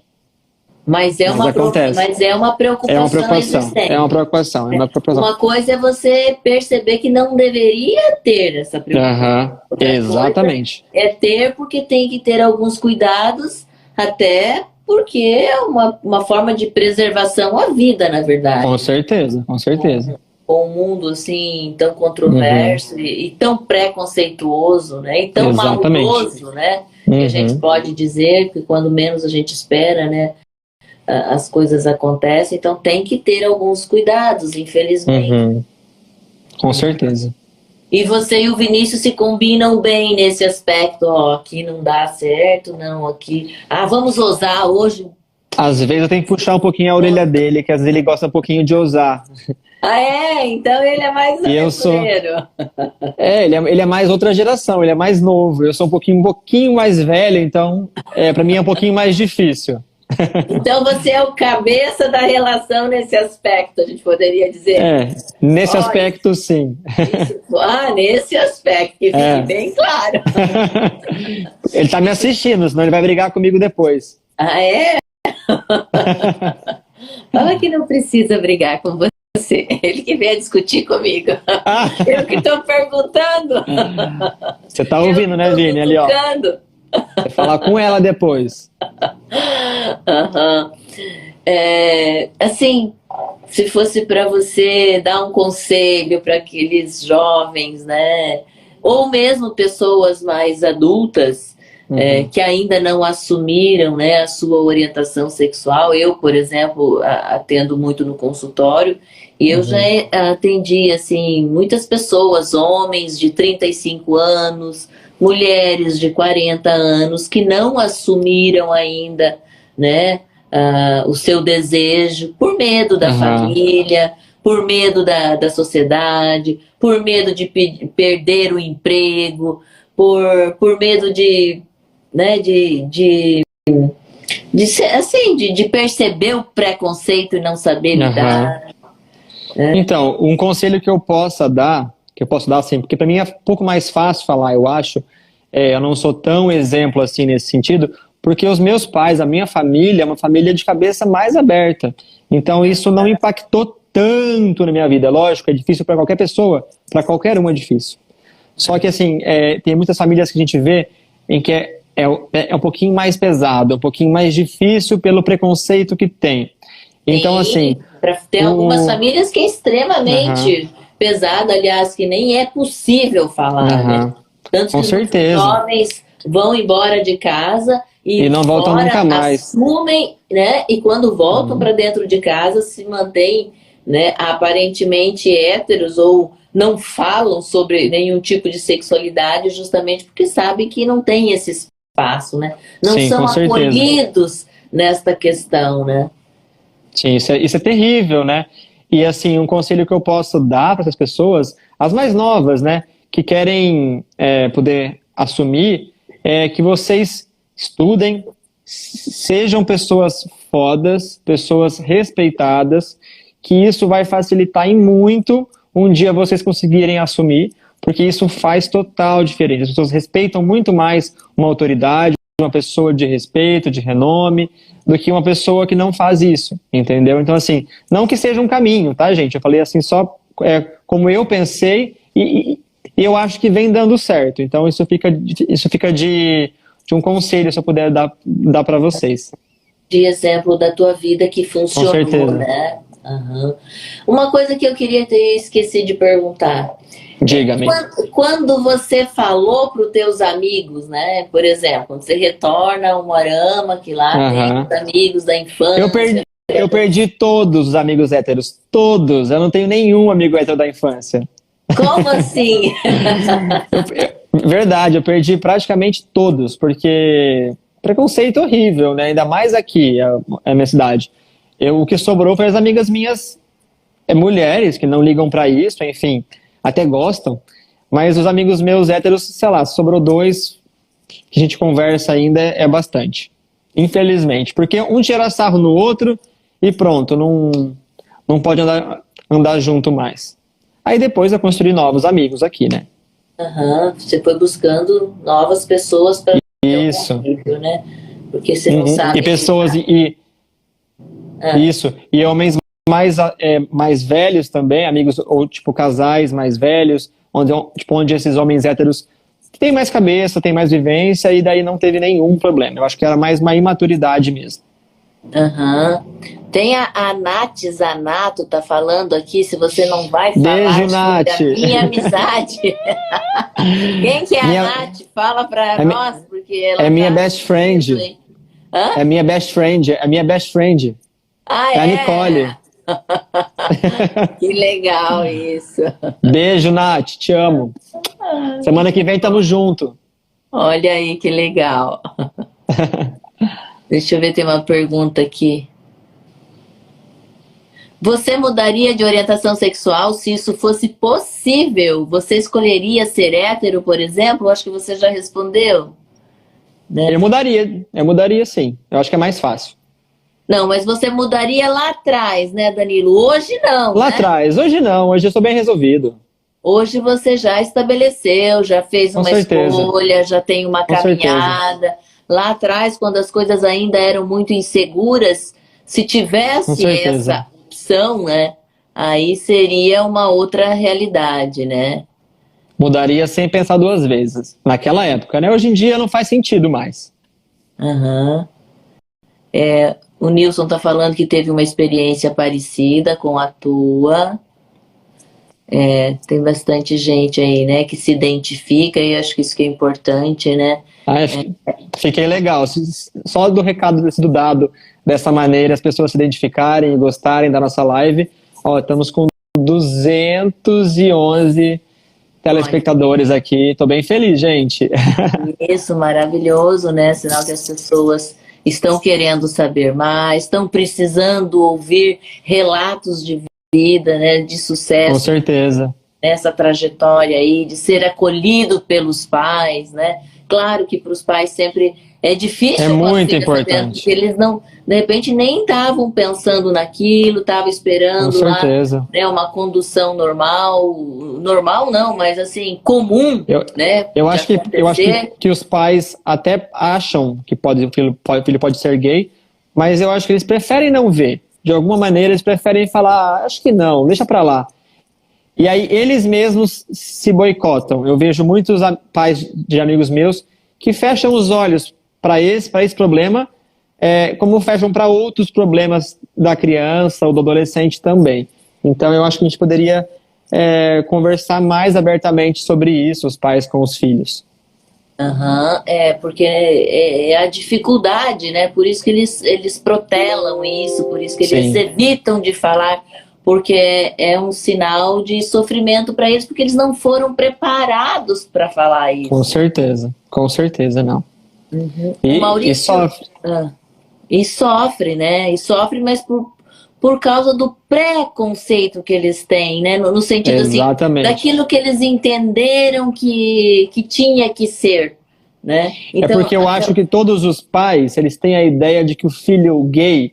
Mas é uma preocupação existente. É uma preocupação. Uma coisa é você perceber que não deveria ter essa preocupação. Exatamente. É ter porque tem que ter alguns cuidados, até porque é uma forma de preservação à vida, na verdade. Com certeza, com certeza. Com um mundo assim tão controverso e tão preconceituoso, né? E tão maldoso, né? Que a gente pode dizer que quando menos a gente espera, né? As coisas acontecem, então tem que ter alguns cuidados, infelizmente. Com certeza. E você e o Vinícius se combinam bem nesse aspecto, aqui não dá certo, não, aqui... vamos ousar hoje. Às vezes eu tenho que puxar um pouquinho a orelha dele, que às vezes ele gosta um pouquinho de ousar. Então ele é mais aventureiro. Ele é mais outra geração, ele é mais novo, eu sou um pouquinho mais velho, então pra mim é um pouquinho mais difícil. Então você é o cabeça da relação nesse aspecto, a gente poderia dizer. Nesse aspecto, sim. Nesse aspecto, que fique bem claro. Ele tá me assistindo, senão ele vai brigar comigo depois. Fala que não precisa brigar com você, ele que vem discutir comigo. Eu que estou perguntando. Você tá ouvindo, né, Vini? Ali, ó. Vai falar com ela depois. Assim, se fosse para você dar um conselho para aqueles jovens, né? Ou mesmo pessoas mais adultas, que ainda não assumiram, né, a sua orientação sexual. Eu, por exemplo, atendo muito no consultório e eu já atendi assim, muitas pessoas, homens de 35 anos, mulheres de 40 anos, que não assumiram ainda, né, o seu desejo por medo da família, por medo da sociedade, por medo de perder o emprego, por medo de, né, de perceber o preconceito e não saber lidar. Então, um conselho que eu posso dar assim, porque para mim é um pouco mais fácil falar, eu acho, eu não sou tão exemplo assim nesse sentido, porque os meus pais, a minha família, é uma família de cabeça mais aberta. Então isso não impactou tanto na minha vida. Lógico, é difícil para qualquer pessoa, para qualquer um é difícil. Só que assim, tem muitas famílias que a gente vê em que é um pouquinho mais pesado, um pouquinho mais difícil pelo preconceito que tem. Então, assim... Tem algumas famílias que é extremamente pesado, aliás, que nem é possível falar, né? Tanto com que certeza. Os jovens vão embora de casa e não voltam nunca mais. Assumem, né? E quando voltam para dentro de casa se mantêm, né, aparentemente héteros ou não falam sobre nenhum tipo de sexualidade justamente porque sabem que não tem esse espaço, né? Não são acolhidos nesta questão, né? Sim, isso é terrível, né? E assim, um conselho que eu posso dar para essas pessoas, as mais novas, né, que querem poder assumir, é que vocês estudem, sejam pessoas fodas, pessoas respeitadas, que isso vai facilitar em muito um dia vocês conseguirem assumir, porque isso faz total diferença. As pessoas respeitam muito mais uma autoridade, uma pessoa de respeito, de renome, do que uma pessoa que não faz isso, entendeu? Então, assim, não que seja um caminho, tá, gente? Eu falei assim só como eu pensei e eu acho que vem dando certo. Então, isso fica de um conselho, se eu puder dar para vocês. De exemplo da tua vida que funcionou, com certeza, né? Uma coisa que eu queria ter esquecido de perguntar. Diga-me. Quando você falou para os teus amigos, né? Por exemplo, quando você retorna ao Morama, que lá tem os amigos da infância. Eu perdi todos os amigos héteros. Todos. Eu não tenho nenhum amigo hétero da infância. Como assim? Verdade, eu perdi praticamente todos, porque preconceito horrível, né? Ainda mais aqui, a minha cidade. O que sobrou foi as amigas minhas mulheres, que não ligam pra isso, enfim, até gostam. Mas os amigos meus héteros, sei lá, sobrou 2 que a gente conversa ainda, é bastante. Infelizmente. Porque um tira sarro no outro e pronto, não pode andar junto mais. Aí depois eu construí novos amigos aqui, né? Você foi buscando novas pessoas para isso, convívio, né? Porque você não sabe. E pessoas isso, e homens mais velhos também, amigos ou tipo casais mais velhos, onde esses homens héteros têm mais cabeça, têm mais vivência e daí não teve nenhum problema. Eu acho que era mais uma imaturidade mesmo. Tem a Nath Zanato tá falando aqui, se você não vai falar. Beijo, Nath. Minha amizade. Quem que é a Nath? Fala pra nós, porque ela minha best friend. É minha best friend. É minha best friend. É a Nicole. Que legal isso. Beijo, Nath. Te amo. Semana que vem tamo junto. Olha aí que legal. Deixa eu ver, tem uma pergunta aqui. Você mudaria de orientação sexual se isso fosse possível? Você escolheria ser hétero, por exemplo? Acho que você já respondeu. Né? Eu mudaria sim. Eu acho que é mais fácil. Não, mas você mudaria lá atrás, né, Danilo? Hoje não, Lá atrás. Hoje não. Hoje eu sou bem resolvido. Hoje você já estabeleceu, já fez uma escolha, já tem uma caminhada. Lá atrás, quando as coisas ainda eram muito inseguras, se tivesse essa opção, né, aí seria uma outra realidade, né? Mudaria sem pensar 2 vezes. Naquela época, né? Hoje em dia não faz sentido mais. O Nilson tá falando que teve uma experiência parecida com a tua. Tem bastante gente aí, né, que se identifica e acho que isso que é importante, né? Fiquei legal. Só do recado sido dado dessa maneira, as pessoas se identificarem e gostarem da nossa live. Ó, estamos com 211 telespectadores aqui. Tô bem feliz, gente. Isso, maravilhoso, né? Sinal que as pessoas estão querendo saber mais, estão precisando ouvir relatos de vida, né, de sucesso. Com certeza. Nessa trajetória aí, de ser acolhido pelos pais, né? Claro que para os pais sempre é difícil. É muito importante. Porque eles não, de repente, nem estavam pensando naquilo, estavam esperando lá, né, uma condução normal. Normal não, mas assim, comum, né? Eu acho que os pais até acham que o filho pode ser gay, mas eu acho que eles preferem não ver. De alguma maneira, eles preferem falar, acho que não, deixa pra lá. E aí eles mesmos se boicotam. Eu vejo muitos pais de amigos meus que fecham os olhos para esse problema, como fecham para outros problemas da criança ou do adolescente também. Então eu acho que a gente poderia conversar mais abertamente sobre isso, os pais com os filhos. Porque é a dificuldade, né? Por isso que eles protelam isso, por isso que eles evitam de falar, porque é um sinal de sofrimento para eles, porque eles não foram preparados para falar isso. Com certeza não. E sofre. E sofre, né? E sofre, mas por causa do preconceito que eles têm, né? No sentido assim, daquilo que eles entenderam que tinha que ser, né? Então, porque eu acho que todos os pais, eles têm a ideia de que o filho gay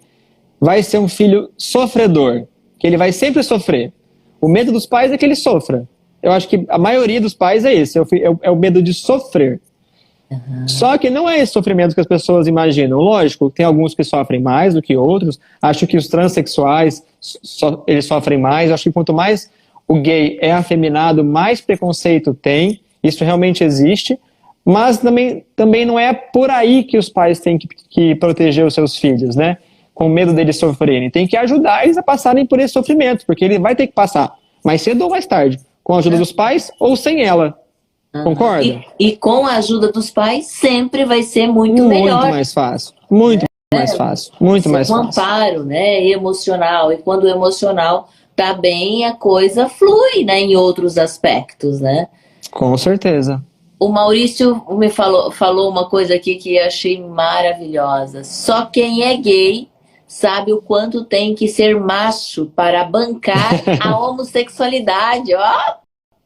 vai ser um filho sofredor, que ele vai sempre sofrer. O medo dos pais é que ele sofra. Eu acho que a maioria dos pais é esse, é o medo de sofrer. Só que não é esse sofrimento que as pessoas imaginam. Lógico, tem alguns que sofrem mais do que outros. Acho que os transexuais, eles sofrem mais. Acho que quanto mais o gay é afeminado, mais preconceito tem. Isso realmente existe. Mas também não é por aí que os pais têm que proteger os seus filhos, né? Com medo deles sofrerem. Tem que ajudar eles a passarem por esse sofrimento, porque ele vai ter que passar, mais cedo ou mais tarde, com a ajuda dos pais ou sem ela. Concorda? E com a ajuda dos pais sempre vai ser muito melhor. Muito mais fácil. Muito mais fácil. Muito mais fácil. Um amparo, né, emocional. E quando o emocional tá bem, a coisa flui, né, em outros aspectos, né? Com certeza. O Maurício me falou uma coisa aqui que eu achei maravilhosa. Só quem é gay sabe o quanto tem que ser macho para bancar a homossexualidade, ó.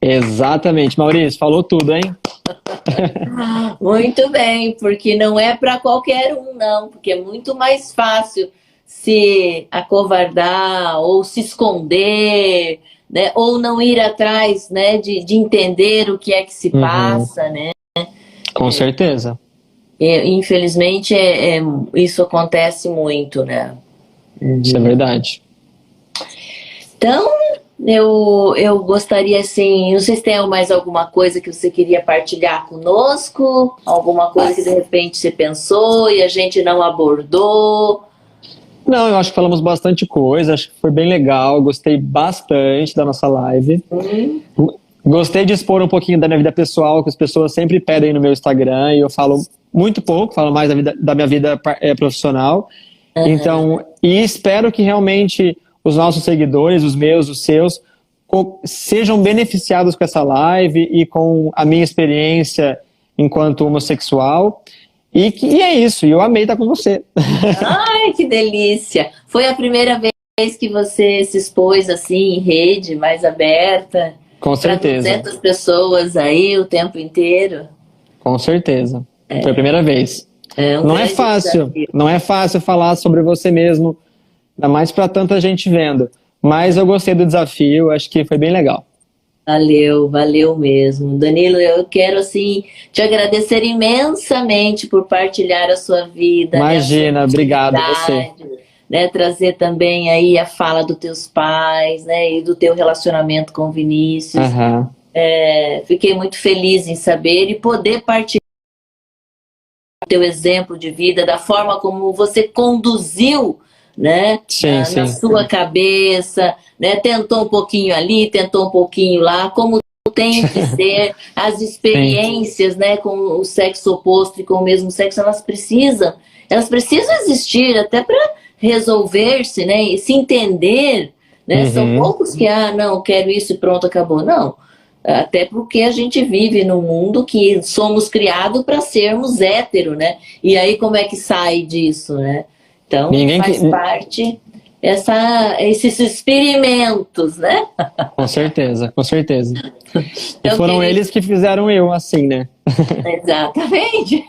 Exatamente, Maurício, falou tudo, hein? Muito bem, porque não é para qualquer um, não, porque é muito mais fácil se acovardar ou se esconder, né, ou não ir atrás, né, de entender o que é que se passa, né? Com certeza. Infelizmente, isso acontece muito, né? Isso é verdade. Então, eu gostaria, assim, não sei se tem mais alguma coisa que você queria partilhar conosco, alguma coisa que de repente você pensou e a gente não abordou. Não, eu acho que falamos bastante coisa, acho que foi bem legal, gostei bastante da nossa live. Gostei de expor um pouquinho da minha vida pessoal, que as pessoas sempre pedem no meu Instagram, e eu falo muito pouco, falo mais da minha vida profissional. Então, e espero que realmente os nossos seguidores, os meus, os seus, sejam beneficiados com essa live e com a minha experiência enquanto homossexual. E é isso, eu amei estar com você. Ai, que delícia! Foi a primeira vez que você se expôs assim em rede, mais aberta? Com certeza. Para 200 pessoas aí o tempo inteiro? Com certeza. Foi a primeira vez. Não é fácil, não é fácil falar sobre você mesmo, ainda mais para tanta gente vendo. Mas eu gostei do desafio, acho que foi bem legal. Valeu mesmo. Danilo, eu quero assim te agradecer imensamente por partilhar a sua vida. Imagina, obrigado a você. Né, trazer também aí a fala dos teus pais, né, e do teu relacionamento com o Vinícius. Fiquei muito feliz em saber e poder partilhar o teu exemplo de vida, da forma como você conduziu, né? Sim, Na sim. sua cabeça, né? Tentou um pouquinho ali, tentou um pouquinho lá, como tem que ser as Sim. experiências, né, com o sexo oposto e com o mesmo sexo, elas precisam existir até para resolver-se, né, e se entender, né? São Uhum. poucos que, não, quero isso e pronto, acabou. Não. Até porque a gente vive num mundo que somos criados para sermos hétero, né? E aí como é que sai disso, né? Então Ninguém que... faz parte esses experimentos, né? Com certeza, com certeza. E Então, foram querido, eles que fizeram eu assim, né? exatamente.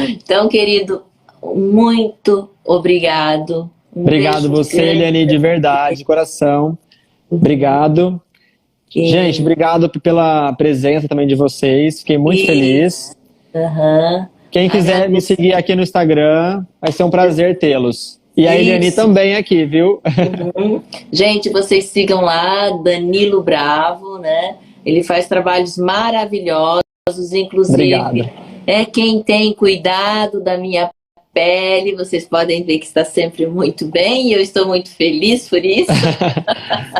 Então, querido, muito obrigado. Um Obrigado beijo você, grande Eliane, para de você. verdade, de coração. Obrigado. Gente, E, obrigado pela presença também de vocês. Fiquei muito e feliz. aham, Quem quiser me agradeço. seguir aqui no Instagram, vai ser um prazer tê-los. E a Eliane Isso. também aqui, viu? Uhum. Gente, vocês sigam lá, Danilo Bravo, né? Ele faz trabalhos maravilhosos, inclusive Obrigado. é quem tem cuidado da minha pele. Vocês podem ver que está sempre muito bem e eu estou muito feliz por isso.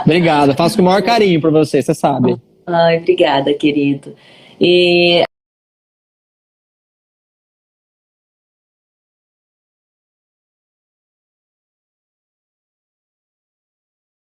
Obrigado. Faço com o maior carinho por você, você sabe. Ai, obrigada, querido. E